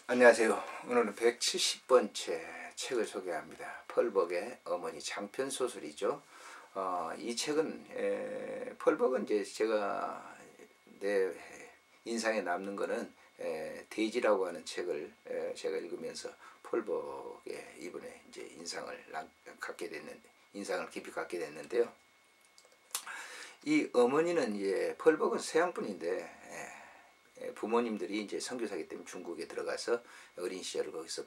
안녕하세요. 오늘은 170번째 책을 소개합니다. 펄벅의 어머니 장편 소설이죠. 이 책은 펄벅은 이제 제가 내 인상에 남는 거는 데이지라고 하는 책을 제가 읽으면서 펄벅의 이번에 이제 인상을 깊이 갖게 됐는데요. 이 어머니는 이제 펄벅은 서양분인데 부모님들이 이제 선교사기 때문에 중국에 들어가서 어린 시절을 거기서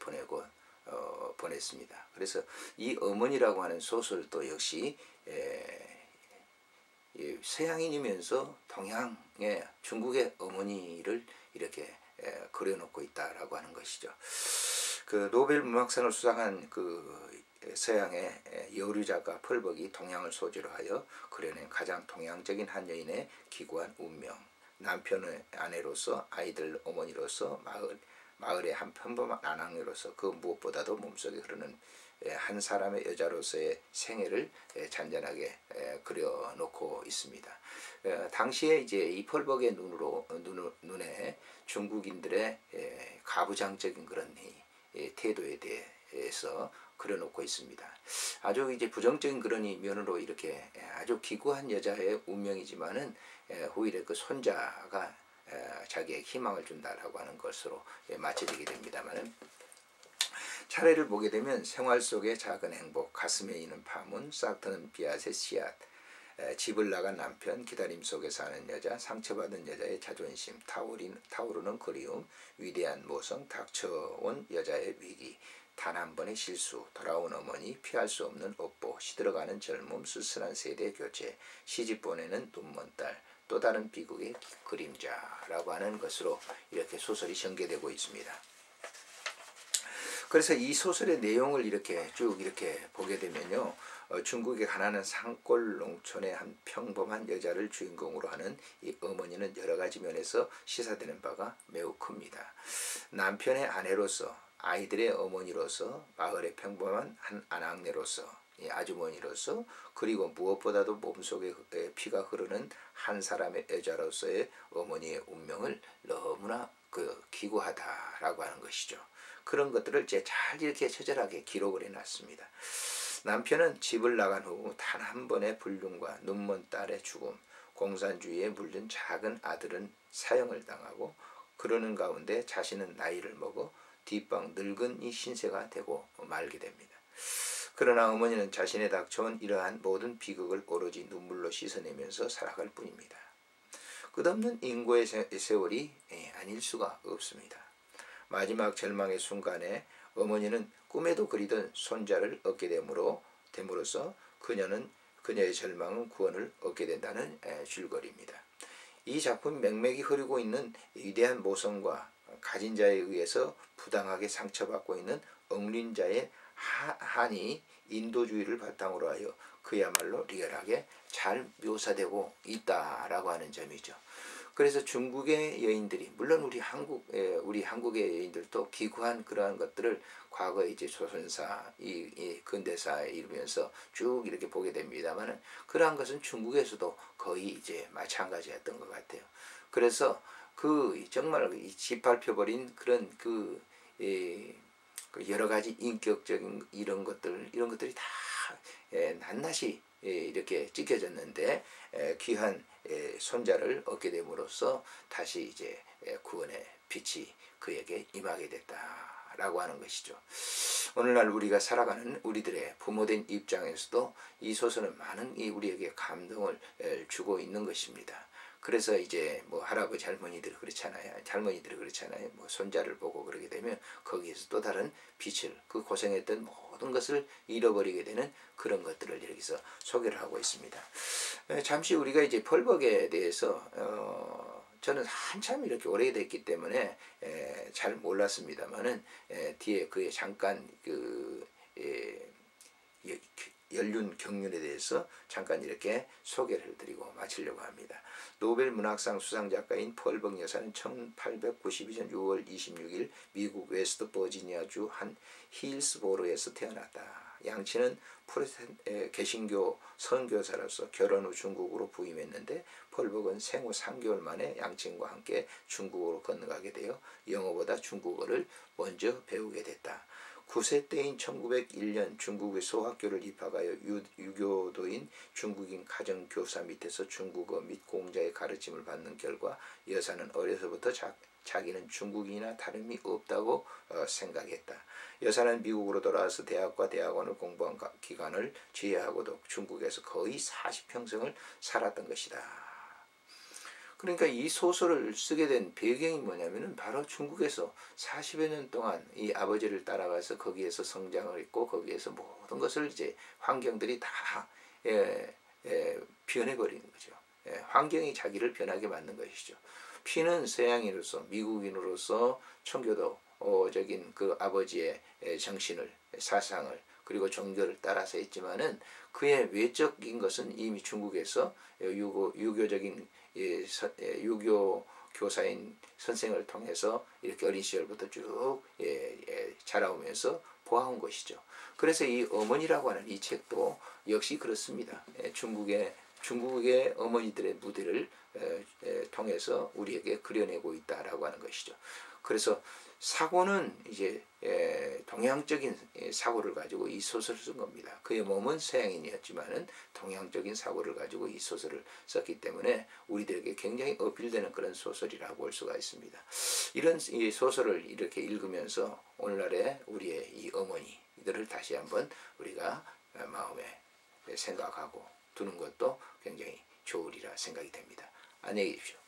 보냈습니다. 그래서 이 어머니라고 하는 소설도 역시 서양인이면서 동양의 중국의 어머니를 이렇게 그려놓고 있다라고 하는 것이죠. 그 노벨 문학상을 수상한 그 서양의 여류 작가 펄벅이 동양을 소재로 하여 그려낸 가장 동양적인 한 여인의 기구한 운명, 남편의 아내로서 아이들 어머니로서 마을의 한 평범한 아낙녀로서 그 무엇보다도 몸속에 흐르는 한 사람의 여자로서의 생애를 잔잔하게 그려놓고 있습니다. 당시에 이제 이 펄벅의 눈에 중국인들의 가부장적인 그런 태도에 대해서 그려놓고 있습니다. 아주 이제 부정적인 그런 면으로 이렇게 아주 기구한 여자의 운명이지만은 오히려 그 손자가 자기의 희망을 준다라고 하는 것으로 맞춰지게 됩니다만은, 차례를 보게 되면 생활 속의 작은 행복, 가슴에 있는 파문, 싹트는 비앗의 씨앗, 집을 나간 남편, 기다림 속에 사는 여자, 상처받은 여자의 자존심, 타오르는 그리움, 위대한 모성, 닥쳐온 여자의 위기, 단 한 번의 실수, 돌아온 어머니, 피할 수 없는 업보, 시들어가는 젊음, 쓸쓸한 세대 교체, 시집 보내는 눈먼 딸, 또 다른 비극의 그림자라고 하는 것으로 이렇게 소설이 전개되고 있습니다. 그래서 이 소설의 내용을 이렇게 쭉 이렇게 보게 되면요, 중국의 가난한 산골 농촌의 한 평범한 여자를 주인공으로 하는 이 어머니는 여러 가지 면에서 시사되는 바가 매우 큽니다. 남편의 아내로서, 아이들의 어머니로서, 마을의 평범한 한 아낙네로서, 아주머니로서, 그리고 무엇보다도 몸속에 피가 흐르는 한 사람의 여자로서의 어머니의 운명을 너무나 기구하다라고 하는 것이죠. 그런 것들을 잘 이렇게 처절하게 기록을 해놨습니다. 남편은 집을 나간 후 단 한 번의 불륜과 눈먼 딸의 죽음, 공산주의에 물든 작은 아들은 사형을 당하고, 그러는 가운데 자신은 나이를 먹어 뒷방 늙은 이 신세가 되고 말게 됩니다. 그러나 어머니는 자신에 닥쳐온 이러한 모든 비극을 오로지 눈물로 씻어내면서 살아갈 뿐입니다. 끝없는 인고의 세월이 아닐 수가 없습니다. 마지막 절망의 순간에 어머니는 꿈에도 그리던 손자를 얻게 됨으로써 그녀의 절망은 구원을 얻게 된다는 줄거리입니다. 이 작품 맥맥이 흐르고 있는 위대한 모성과 가진 자에 의해서 부당하게 상처받고 있는 억린 자의 한이 인도주의를 바탕으로 하여 그야말로 리얼하게 잘 묘사되고 있다라고 하는 점이죠. 그래서 중국의 여인들이, 물론 우리 한국의 여인들도 기구한 그러한 것들을 과거에 이제 조선사, 이 근대사에 이르면서 쭉 이렇게 보게 됩니다만은, 그러한 것은 중국에서도 거의 이제 마찬가지였던 것 같아요. 그래서 정말 짓밟혀버린 그런 여러 가지 인격적인 이런 것들이 다 낱낱이 이렇게 찢겨졌는데, 귀한 손자를 얻게 됨으로써 다시 이제 구원의 빛이 그에게 임하게 됐다라고 하는 것이죠. 오늘날 우리가 살아가는 우리들의 부모된 입장에서도 이 소설은 많은 우리에게 감동을 주고 있는 것입니다. 그래서 이제 뭐 할아버지 할머니들이 그렇잖아요. 뭐 손자를 보고 그러게 되면 거기에서 또 다른 빛을, 그 고생했던 모든 것을 잃어버리게 되는 그런 것들을 여기서 소개를 하고 있습니다. 잠시 우리가 이제 펄벅에 대해서 저는 한참 이렇게 오래됐기 때문에 잘 몰랐습니다만은, 뒤에 그의 잠깐 연륜 경륜에 대해서 잠깐 이렇게 소개를 드리고 마치려고 합니다. 노벨 문학상 수상 작가인 펄벅 여사는 1892년 6월 26일 미국 웨스트 버지니아주 한 힐스보로에서 태어났다. 양치는 개신교 선교사로서 결혼 후 중국으로 부임했는데 펄벅은 생후 3개월 만에 양친과 함께 중국으로 건너가게 되어 영어보다 중국어를 먼저 배우게 됐다. 9세 때인 1901년 중국의 소학교를 입학하여 유교도인 중국인 가정교사 밑에서 중국어 및 공자의 가르침을 받는 결과 여사는 어려서부터 자기는 중국인이나 다름이 없다고 생각했다. 여사는 미국으로 돌아와서 대학과 대학원을 공부한 기간을 제외하고도 중국에서 거의 40평생을 살았던 것이다. 그러니까 이 소설을 쓰게 된 배경이 뭐냐면은 바로 중국에서 40여 년 동안 이 아버지를 따라가서 거기에서 성장을 했고 거기에서 모든 것을 이제 환경들이 다 변해버리는 거죠. 환경이 자기를 변하게 만든 것이죠. 피는 서양인으로서 미국인으로서 청교도적인 그 아버지의 정신을 사상을 그리고 종교를 따라서 했지만은 그의 외적인 것은 이미 중국에서 유교적인 유교 교사인 선생을 통해서 이렇게 어린 시절부터 쭉 자라오면서 보아온 것이죠. 그래서 이 어머니라고 하는 이 책도 역시 그렇습니다. 중국의 어머니들의 무대를 통해서 우리에게 그려내고 있다라고 하는 것이죠. 그래서 사고는 이제 동양적인 사고를 가지고 이 소설을 쓴 겁니다. 그의 몸은 서양인이었지만은 동양적인 사고를 가지고 이 소설을 썼기 때문에 우리들에게 굉장히 어필되는 그런 소설이라고 볼 수가 있습니다. 이런 이 소설을 이렇게 읽으면서 오늘날의 우리의 이 어머니들을 다시 한번 우리가 마음에 생각하고 두는 것도 굉장히 좋으리라 생각이 됩니다. 안녕히 계십시오.